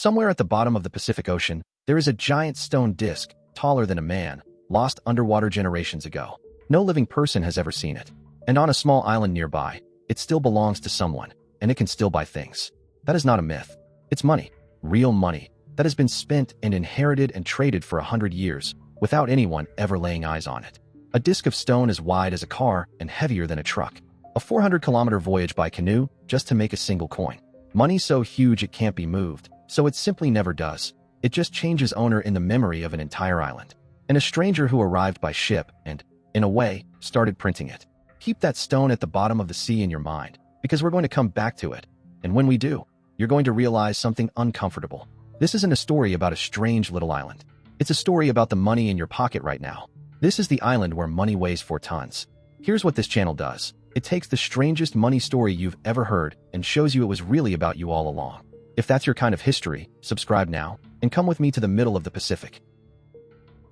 Somewhere at the bottom of the Pacific Ocean, there is a giant stone disk, taller than a man, lost underwater generations ago. No living person has ever seen it. And on a small island nearby, it still belongs to someone, and it can still buy things. That is not a myth. It's money, real money, that has been spent and inherited and traded for 100 years, without anyone ever laying eyes on it. A disk of stone as wide as a car and heavier than a truck. A 400-kilometer voyage by canoe just to make a single coin. Money so huge it can't be moved, so it simply never does. It just changes owner in the memory of an entire island. And a stranger who arrived by ship and, in a way, started printing it. Keep that stone at the bottom of the sea in your mind, because we're going to come back to it. And when we do, you're going to realize something uncomfortable. This isn't a story about a strange little island. It's a story about the money in your pocket right now. This is the island where money weighs 4 tons. Here's what this channel does. It takes the strangest money story you've ever heard and shows you it was really about you all along. If that's your kind of history, subscribe now and come with me to the middle of the Pacific.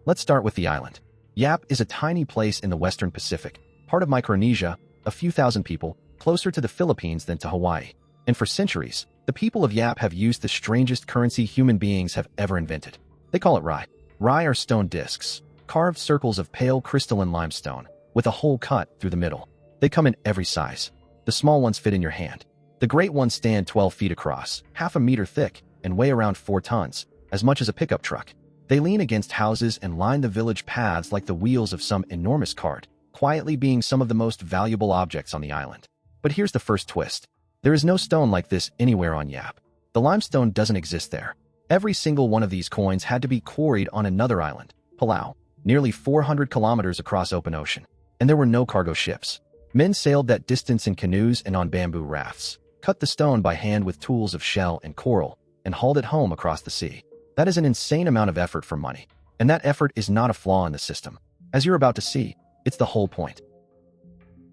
Let's start with the island. Yap is a tiny place in the Western Pacific, part of Micronesia, a few thousand people, closer to the Philippines than to Hawaii. And for centuries, the people of Yap have used the strangest currency human beings have ever invented. They call it rai. Rai are stone discs, carved circles of pale crystalline limestone, with a hole cut through the middle. They come in every size. The small ones fit in your hand. The great ones stand 12 feet across, half a meter thick, and weigh around 4 tons, as much as a pickup truck. They lean against houses and line the village paths like the wheels of some enormous cart, quietly being some of the most valuable objects on the island. But here's the first twist. There is no stone like this anywhere on Yap. The limestone doesn't exist there. Every single one of these coins had to be quarried on another island, Palau, nearly 400 kilometers across open ocean. And there were no cargo ships. Men sailed that distance in canoes and on bamboo rafts, cut the stone by hand with tools of shell and coral, and hauled it home across the sea. That is an insane amount of effort for money. And that effort is not a flaw in the system. As you're about to see, it's the whole point.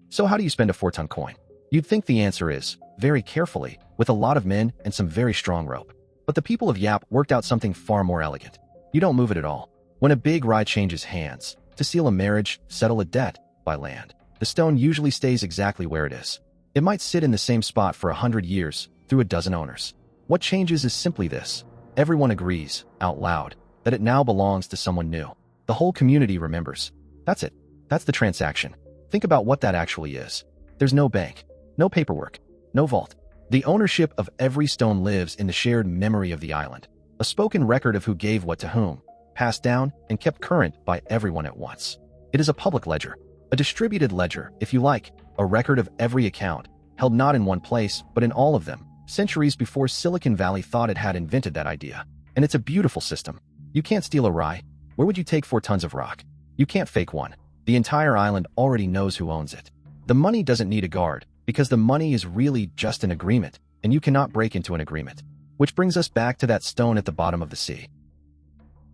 So how do you spend a 4-ton coin? You'd think the answer is, very carefully, with a lot of men and some very strong rope. But the people of Yap worked out something far more elegant. You don't move it at all. When a big rai changes hands, to seal a marriage, settle a debt, by land, the stone usually stays exactly where it is. It might sit in the same spot for 100 years, through a dozen owners. What changes is simply this. Everyone agrees, out loud, that it now belongs to someone new. The whole community remembers. That's it. That's the transaction. Think about what that actually is. There's no bank, no paperwork, no vault. The ownership of every stone lives in the shared memory of the island. A spoken record of who gave what to whom, passed down and kept current by everyone at once. It is a public ledger. A distributed ledger, if you like, a record of every account, held not in one place, but in all of them, centuries before Silicon Valley thought it had invented that idea. And it's a beautiful system. You can't steal a rai. Where would you take 4 tons of rock? You can't fake one. The entire island already knows who owns it. The money doesn't need a guard, because the money is really just an agreement, and you cannot break into an agreement. Which brings us back to that stone at the bottom of the sea.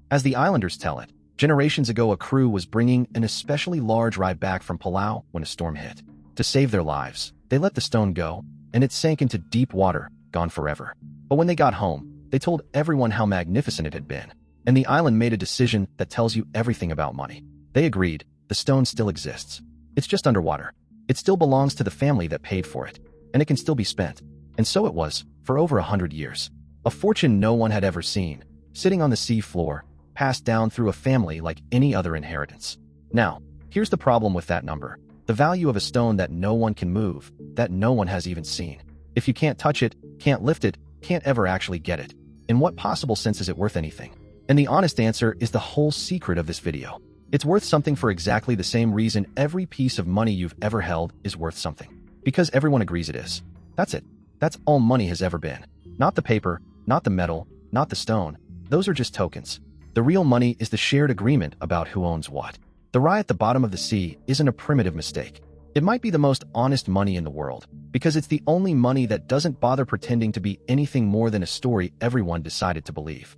As the islanders tell it, generations ago a crew was bringing an especially large rai back from Palau when a storm hit. To save their lives, they let the stone go, and it sank into deep water, gone forever. But when they got home, they told everyone how magnificent it had been, and the island made a decision that tells you everything about money. They agreed, the stone still exists. It's just underwater. It still belongs to the family that paid for it, and it can still be spent. And so it was, for over 100 years. A fortune no one had ever seen, sitting on the sea floor, passed down through a family like any other inheritance. Now, here's the problem with that number. The value of a stone that no one can move, that no one has even seen. If you can't touch it, can't lift it, can't ever actually get it, in what possible sense is it worth anything? And the honest answer is the whole secret of this video. It's worth something for exactly the same reason every piece of money you've ever held is worth something. Because everyone agrees it is. That's it. That's all money has ever been. Not the paper, not the metal, not the stone. Those are just tokens. The real money is the shared agreement about who owns what. The rai at the bottom of the sea isn't a primitive mistake. It might be the most honest money in the world, because it's the only money that doesn't bother pretending to be anything more than a story everyone decided to believe.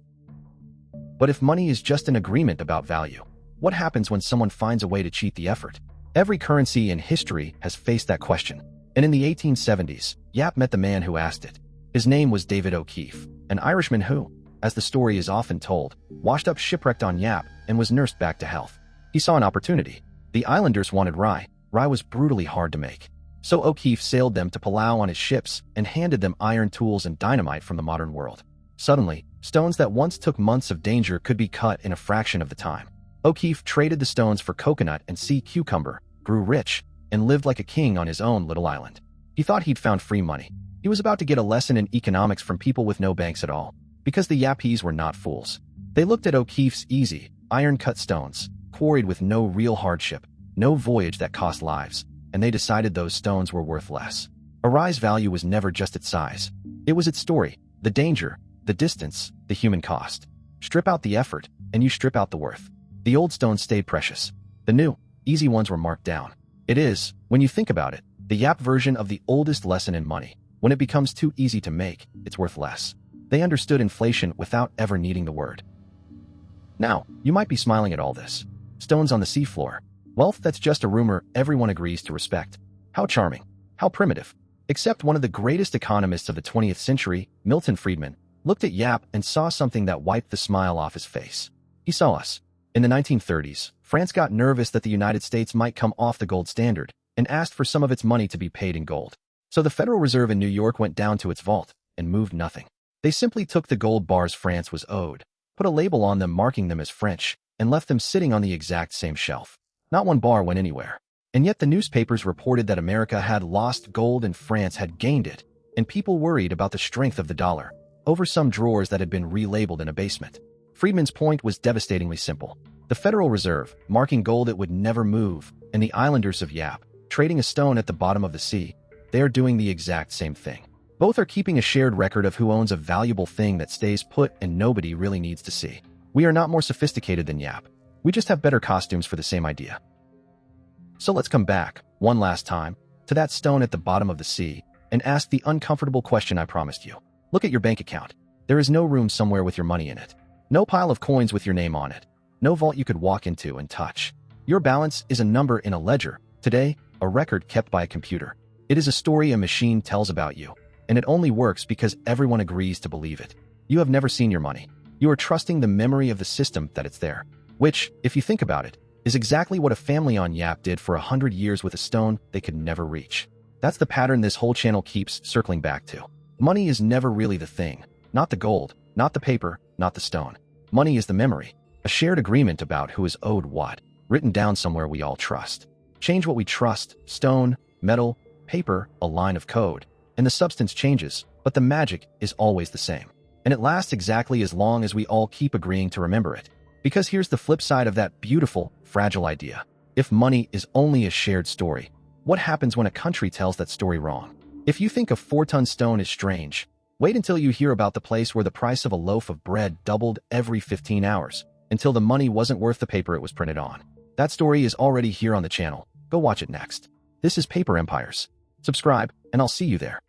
But if money is just an agreement about value, what happens when someone finds a way to cheat the effort? Every currency in history has faced that question. And in the 1870s, Yap met the man who asked it. His name was David O'Keefe, an Irishman who, as the story is often told, washed up shipwrecked on Yap and was nursed back to health. He saw an opportunity. The islanders wanted rai. Rai was brutally hard to make. So O'Keefe sailed them to Palau on his ships and handed them iron tools and dynamite from the modern world. Suddenly, Stones that once took months of danger could be cut in a fraction of the time. O'Keefe traded the stones for coconut and sea cucumber, grew rich, and lived like a king on his own little island. He thought he'd found free money. He was about to get a lesson in economics from people with no banks at all, because the Yapese were not fools. They looked at O'Keefe's easy, iron-cut stones, quarried with no real hardship, no voyage that cost lives, and they decided those stones were worth less. Arai's value was never just its size. It was its story, the danger, the distance, the human cost. Strip out the effort, and you strip out the worth. The old stones stayed precious. The new, easy ones were marked down. It is, when you think about it, the Yap version of the oldest lesson in money. When it becomes too easy to make, it's worth less. They understood inflation without ever needing the word. Now, you might be smiling at all this. Stones on the seafloor. Wealth that's just a rumor everyone agrees to respect. How charming. How primitive. Except one of the greatest economists of the 20th century, Milton Friedman, looked at Yap and saw something that wiped the smile off his face. He saw us. In the 1930s, France got nervous that the United States might come off the gold standard and asked for some of its money to be paid in gold. So the Federal Reserve in New York went down to its vault and moved nothing. They simply took the gold bars France was owed, put a label on them marking them as French, and left them sitting on the exact same shelf. Not one bar went anywhere. And yet the newspapers reported that America had lost gold and France had gained it, and people worried about the strength of the dollar over some drawers that had been relabeled in a basement. Friedman's point was devastatingly simple. The Federal Reserve, marking gold it would never move, and the islanders of Yap, trading a stone at the bottom of the sea, they are doing the exact same thing. Both are keeping a shared record of who owns a valuable thing that stays put and nobody really needs to see. We are not more sophisticated than Yap. We just have better costumes for the same idea. So let's come back, one last time, to that stone at the bottom of the sea, and ask the uncomfortable question I promised you. Look at your bank account. There is no room somewhere with your money in it. No pile of coins with your name on it. No vault you could walk into and touch. Your balance is a number in a ledger. Today, a record kept by a computer. It is a story a machine tells about you, and it only works because everyone agrees to believe it. You have never seen your money. You are trusting the memory of the system that it's there, which, if you think about it, is exactly what a family on Yap did for 100 years with a stone they could never reach. That's the pattern this whole channel keeps circling back to. Money is never really the thing. Not the gold, not the paper, not the stone. Money is the memory, a shared agreement about who is owed what, written down somewhere we all trust. Change what we trust, stone, metal, paper, a line of code, and the substance changes, but the magic is always the same. And it lasts exactly as long as we all keep agreeing to remember it. Because here's the flip side of that beautiful, fragile idea. If money is only a shared story, what happens when a country tells that story wrong? If you think a 4-ton stone is strange, wait until you hear about the place where the price of a loaf of bread doubled every 15 hours, until the money wasn't worth the paper it was printed on. That story is already here on the channel. Go watch it next. This is Paper Empires. Subscribe, and I'll see you there.